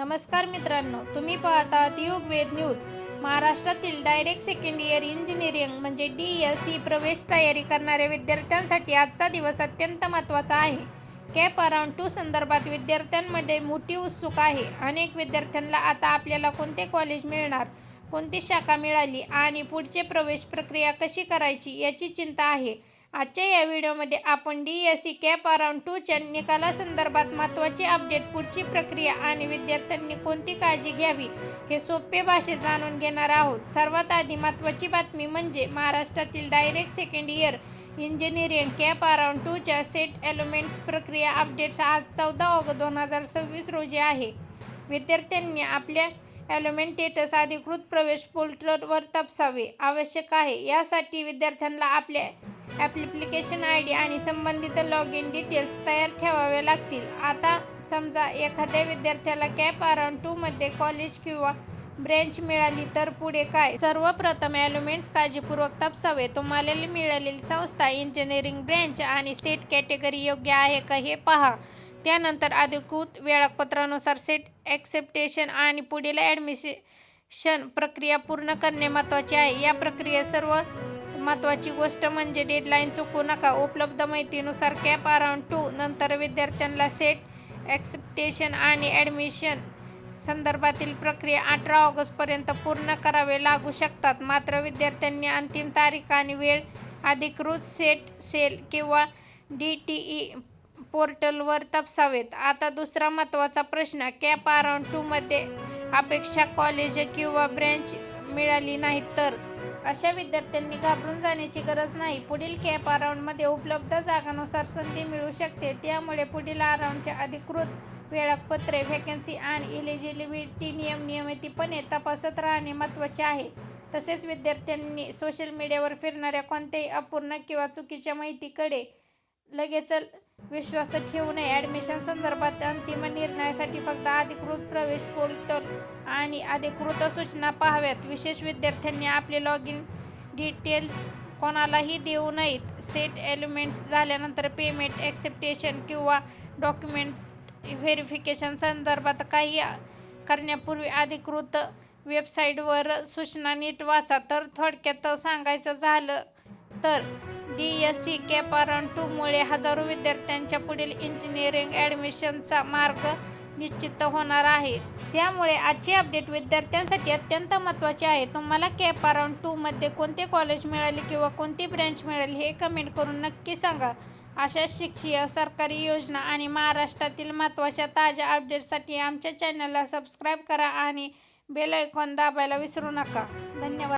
नमस्कार मित्रांनो, तुम्ही पाहत आहात युगवेद न्यूज. महाराष्ट्रातील डायरेक्ट सेकंड इयर इंजिनिअरिंग म्हणजे DSE प्रवेश तयारी करणाऱ्या विद्यार्थ्यांसाठी आजचा दिवस अत्यंत महत्त्वाचा आहे. कॅप अराउंड 2 संदर्भात विद्यार्थ्यांमध्ये मोठी उत्सुकता आहे. अनेक विद्यार्थ्यांना आता आपल्याला कोणते कॉलेज मिळणार, कोणती शाखा मिळाली आणि पुढची प्रवेश प्रक्रिया कशी करायची याची चिंता आहे. आजच्या या व्हिडिओमध्ये आपण DSE कॅप अराउंड 2च्या निकालासंदर्भात महत्त्वाचे अपडेट, पुढची प्रक्रिया आणि विद्यार्थ्यांनी कोणती काळजी घ्यावी हे सोपे भाषेत जाणून घेणार आहोत. सर्वात आधी महत्त्वाची बातमी म्हणजे महाराष्ट्रातील direct second year engineering CAP around 2च्या सेट एलिमेंट्स प्रक्रिया अपडेट्स आज 14 ऑगस्ट 2026 रोजी आहे. विद्यार्थ्यांनी आपल्या एलिमेंट स्टेटस अधिकृत प्रवेश पोर्टलवर तपासावे आवश्यक आहे. यासाठी विद्यार्थ्यांना आपल्या ॲप्लिकेशन ID आणि संबंधित लॉग इन डिटेल्स तयार ठेवाव्या लागतील. आता समजा एखाद्या विद्यार्थ्याला कॅप अराउंड 2मध्ये कॉलेज किंवा ब्रँच मिळाली तर पुढे काय? सर्वप्रथम एलिमेंट्स काळजीपूर्वक तपासावे. तुम्हाला मिळालेली संस्था, इंजिनिअरिंग ब्रँच आणि सेट कॅटेगरी योग्य आहे का हे पहा. त्यानंतर अधिकृत वेळापत्रकानुसार सेट ॲक्सेप्टेशन आणि पुढील ॲडमिशन प्रक्रिया पूर्ण करणे महत्त्वाचे आहे. या प्रक्रियेत सर्वात महत्त्वाची गोष्ट म्हणजे डेडलाईन चुकवू नका. उपलब्ध माहितीनुसार कॅप अराउंड 2 नंतर विद्यार्थ्यांना सेट ॲक्सेप्टेशन आणि ॲडमिशन संदर्भातील प्रक्रिया 18 ऑगस्टपर्यंत पूर्ण करावे लागू शकतात. मात्र विद्यार्थ्यांनी अंतिम तारीख आणि वेळ अधिकृत सेट सेल किंवा DTE पोर्टलवर तपासावेत. आता दुसरा महत्त्वाचा प्रश्न, कॅप अराउंड 2मध्ये अपेक्षा कॉलेज किंवा ब्रँच मिळाली नाही तर? अशा विद्यार्थ्यांनी घाबरून जाण्याची गरज नाही. पुढील कॅप अराउंडमध्ये उपलब्ध जागांनुसार संधी मिळू शकते. त्यामुळे पुढील अराउंडचे अधिकृत वेळापत्रक, व्हॅकन्सी आणि इलिजिबिलिटी नियम नियमितपणे तपासत राहणे महत्त्वाचे आहे. तसेच विद्यार्थ्यांनी सोशल मीडियावर फिरणाऱ्या कोणत्याही अपूर्ण किंवा चुकीच्या माहितीकडे लगेच विश्वास ठेवू नये. ॲडमिशन संदर्भात अंतिम निर्णयासाठी फक्त अधिकृत प्रवेश पोर्टल आणि अधिकृत सूचना पाहाव्यात. विशेष विद्यार्थ्यांनी आपले लॉग इन डिटेल्स कोणालाही देऊ नयेत. सेट एलिमेंट्स झाल्यानंतर पेमेंट, ॲक्सेप्टेशन किंवा डॉक्युमेंट व्हेरिफिकेशन संदर्भात काही करण्यापूर्वी अधिकृत वेबसाईटवर सूचना नीट वाचा. तर थोडक्यात सांगायचं झालं तर DSE कॅप अराउंड 2मुळे हजारो विद्यार्थ्यांच्या पुढील इंजिनिअरिंग ॲडमिशनचा मार्ग निश्चित होणार आहे. त्यामुळे आजचे अपडेट विद्यार्थ्यांसाठी अत्यंत महत्त्वाचे आहे. तुम्हाला कॅप अराउंड 2मध्ये कोणते कॉलेज मिळाले किंवा कोणती ब्रँच मिळाली हे कमेंट करून नक्की सांगा. अशा शिक्षण, सरकारी योजना आणि महाराष्ट्रातील महत्त्वाच्या ताज्या अपडेट्ससाठी आमच्या चॅनलला सबस्क्राईब करा आणि बेल आयकॉन दाबायला विसरू नका. धन्यवाद.